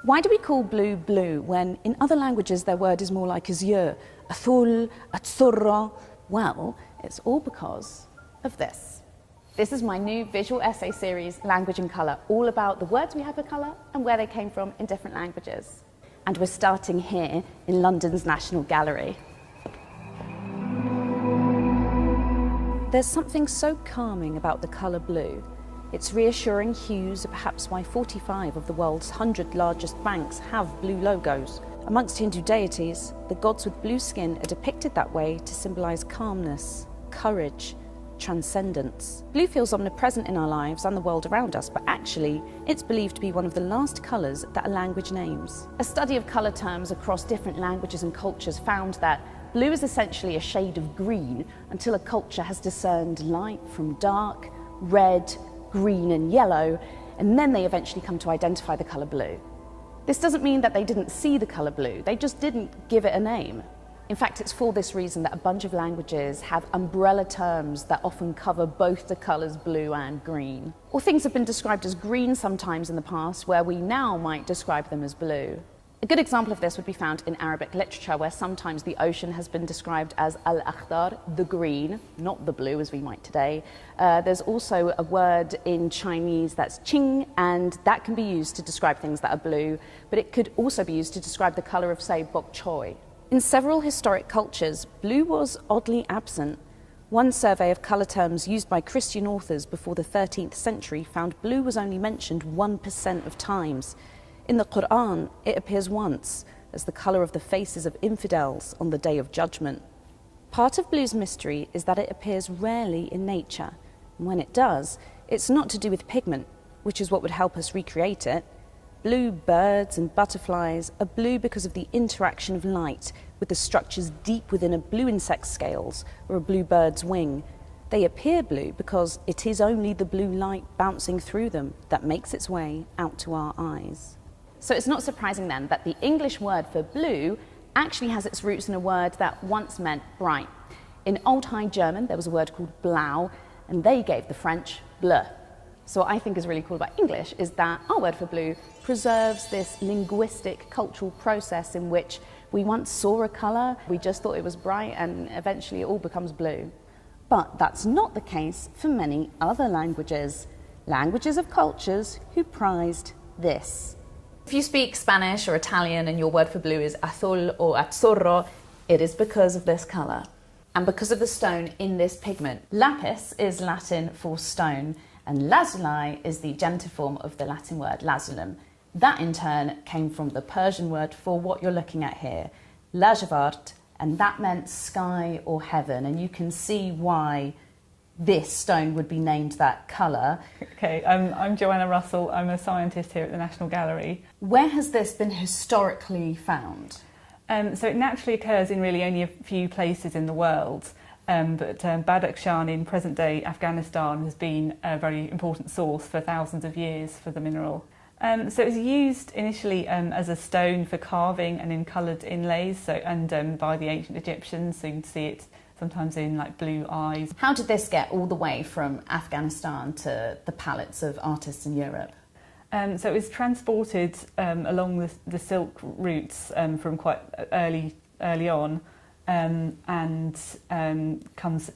Why do we call blue blue when in other languages their word is more like azure, azul, azzurro? Well, it's all because of this. This is my new visual essay series, Language and Colour, all about the words we have for colour and where they came from in different languages. And we're starting here in London's National Gallery. There's something so calming about the colour blue. Its reassuring hues are perhaps why 45 of the world's 100 largest banks have blue logos. Amongst Hindu deities, the gods with blue skin are depicted that way to symbolise calmness, courage, transcendence. Blue feels omnipresent in our lives and the world around us, but actually, it's believed to be one of the last colours that a language names. A study of colour terms across different languages and cultures found that blue is essentially a shade of green until a culture has discerned light from dark, red, green and yellow, and then they eventually come to identify the colour blue. This doesn't mean that they didn't see the colour blue, they just didn't give it a name. In fact, it's for this reason that a bunch of languages have umbrella terms that often cover both the colours blue and green. Or things have been described as green sometimes in the past, where we now might describe them as blue. A good example of this would be found in Arabic literature, where sometimes the ocean has been described as al-akhdar, the green, not the blue as we might today. There's also a word in Chinese that's qing, and that can be used to describe things that are blue, but it could also be used to describe the colour of, say, bok choy. In several historic cultures, blue was oddly absent. One survey of colour terms used by Christian authors before the 13th century found blue was only mentioned 1% of times. In the Quran, it appears once as the colour of the faces of infidels on the Day of Judgment. Part of blue's mystery is that it appears rarely in nature, and when it does, it's not to do with pigment, which is what would help us recreate it. Blue birds and butterflies are blue because of the interaction of light with the structures deep within a blue insect's scales or a blue bird's wing. They appear blue because it is only the blue light bouncing through them that makes its way out to our eyes. So it's not surprising then that the English word for blue actually has its roots in a word that once meant bright. In Old High German, there was a word called blau, and they gave the French bleu. So what I think is really cool about English is that our word for blue preserves this linguistic cultural process in which we once saw a colour, we just thought it was bright, and eventually it all becomes blue. But that's not the case for many other languages. Languages of cultures who prized this. If you speak Spanish or Italian and your word for blue is azul or azzurro, it is because of this colour. And because of the stone in this pigment. Lapis is Latin for stone, and lazuli is the genitive form of the Latin word lazulum. That in turn came from the Persian word for what you're looking at here, lajavard, and that meant sky or heaven, and you can see why this stone would be named that colour. Okay, I'm Joanna Russell, I'm a scientist here at the National Gallery. Where has this been historically found? So it naturally occurs in really only a few places in the world, but Badakhshan in present-day Afghanistan has been a very important source for thousands of years for the mineral. So it was used initially as a stone for carving and in coloured inlays, and by the ancient Egyptians, so you can see it sometimes in like blue eyes. How did this get all the way from Afghanistan to the palettes of artists in Europe? So it was transported along the silk routes from quite early on, and comes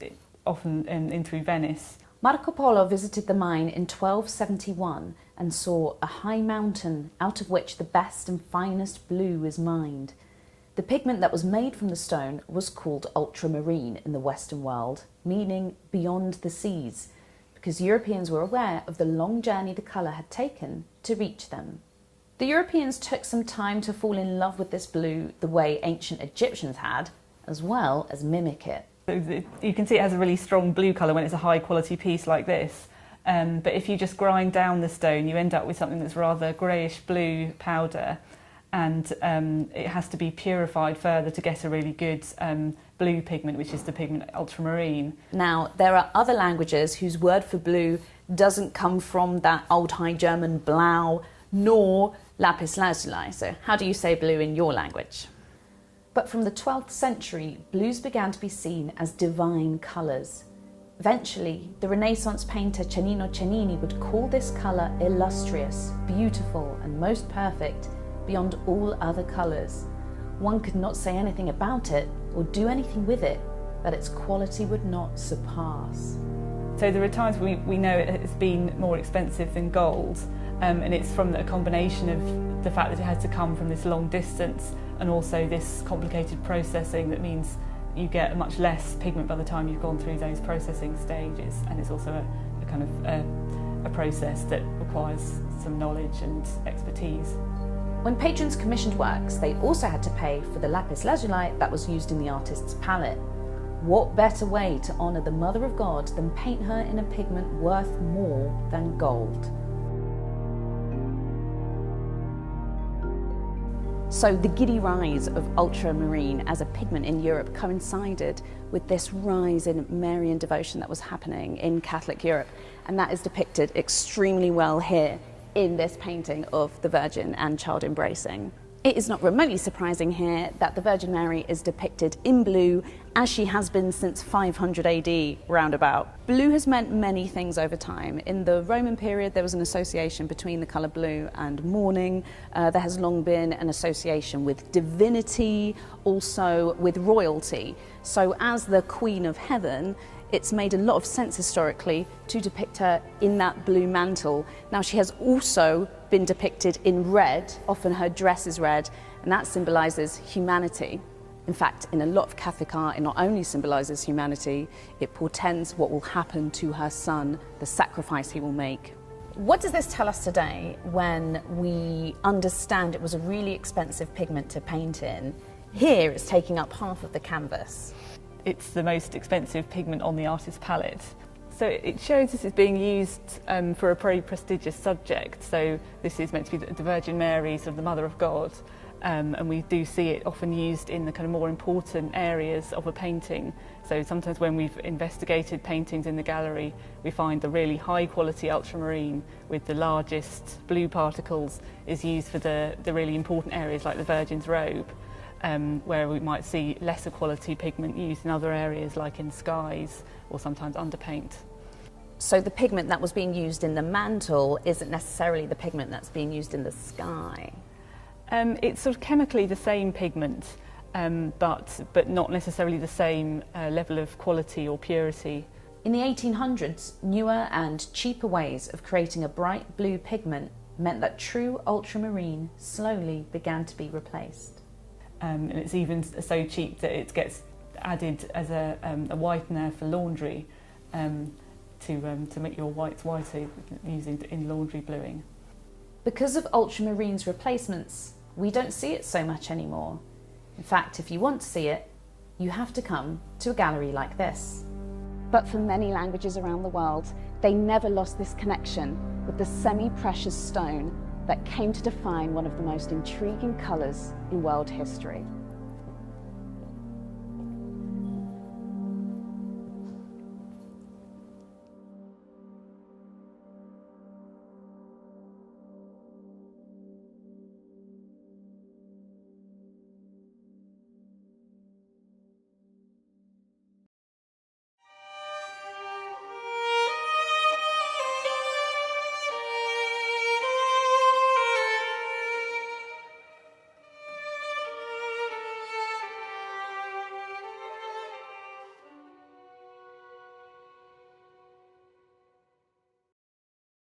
often in through Venice. Marco Polo visited the mine in 1271 and saw a high mountain out of which the best and finest blue is mined. The pigment that was made from the stone was called ultramarine in the Western world, meaning beyond the seas, because Europeans were aware of the long journey the colour had taken to reach them. The Europeans took some time to fall in love with this blue the way ancient Egyptians had, as well as mimic it. You can see it has a really strong blue colour when it's a high quality piece like this, but if you just grind down the stone you end up with something that's rather greyish blue powder, and it has to be purified further to get a really good blue pigment, which is the pigment ultramarine. Now, there are other languages whose word for blue doesn't come from that Old High German blau, nor lapis lazuli. So how do you say blue in your language? But from the 12th century, blues began to be seen as divine colours. Eventually, the Renaissance painter Cennino Cennini would call this colour illustrious, beautiful and most perfect, beyond all other colours. One could not say anything about it or do anything with it that its quality would not surpass. So there are times we know it has been more expensive than gold, and it's from a combination of the fact that it had to come from this long distance and also this complicated processing that means you get much less pigment by the time you've gone through those processing stages, and it's also a kind of a process that requires some knowledge and expertise. When patrons commissioned works, they also had to pay for the lapis lazuli that was used in the artist's palette. What better way to honour the Mother of God than paint her in a pigment worth more than gold? So the giddy rise of ultramarine as a pigment in Europe coincided with this rise in Marian devotion that was happening in Catholic Europe, and that is depicted extremely well here in this painting of the Virgin and Child embracing. It is not remotely surprising here that the Virgin Mary is depicted in blue, as she has been since 500 AD roundabout. Blue has meant many things over time. In the Roman period, there was an association between the colour blue and mourning. There has long been an association with divinity, also with royalty. So as the Queen of Heaven, it's made a lot of sense historically to depict her in that blue mantle. Now, she has also been depicted in red. Often her dress is red, and that symbolises humanity. In fact, in a lot of Catholic art, it not only symbolises humanity, it portends what will happen to her son, the sacrifice he will make. What does this tell us today when we understand it was a really expensive pigment to paint in? Here it's taking up half of the canvas. It's the most expensive pigment on the artist's palette. So it shows this is being used for a very prestigious subject. So this is meant to be the Virgin Mary, sort of the Mother of God, and we do see it often used in the kind of more important areas of a painting. So sometimes when we've investigated paintings in the gallery, we find the really high quality ultramarine with the largest blue particles is used for the really important areas like the Virgin's robe. Where we might see lesser quality pigment used in other areas like in skies or sometimes underpaint. So the pigment that was being used in the mantle isn't necessarily the pigment that's being used in the sky? It's sort of chemically the same pigment, but not necessarily the same level of quality or purity. In the 1800s, newer and cheaper ways of creating a bright blue pigment meant that true ultramarine slowly began to be replaced. And it's even so cheap that it gets added as a whitener for laundry to make your whites whiter using in laundry bluing. Because of ultramarine's replacements, we don't see it so much anymore. In fact, if you want to see it, you have to come to a gallery like this. But for many languages around the world, they never lost this connection with the semi-precious stone that came to define one of the most intriguing colours in world history.